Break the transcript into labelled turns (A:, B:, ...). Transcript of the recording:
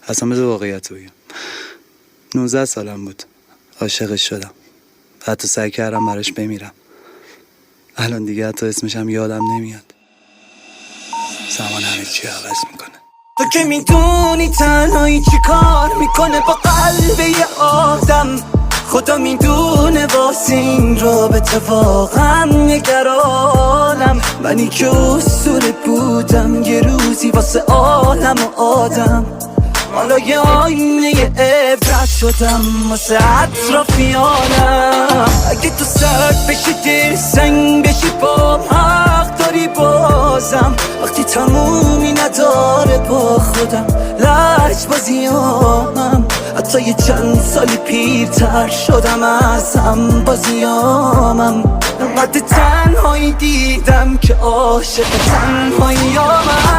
A: اصلا بذار واقعیت رو بگم. 19 سالم بود عاشقش شدم، حتی سعی کردم براش بمیرم. الان دیگه حتی اسمشم یادم نمیاد. زمان همه چی عوض میکنه.
B: تو که میدونی تنهایی چی کار میکنه با قلب یه آدم. خدا میدونه واسه این رابطه واقعا نگرانم. منی که اسطوره بودم یه روزی واسه عالم و آدم. حالا یه آینه عبرت شدم واسه اطرافیانم. اگه تو سرد بشی دل سنگ بشی بام حق داری بازم. وقتی تمومی نداره با خودم لج بازیامم. حتی یه چند سالی پیرتر شدم از هم بازیامم. انقدر تنهایی دیدم که عاشق تنهاییامم.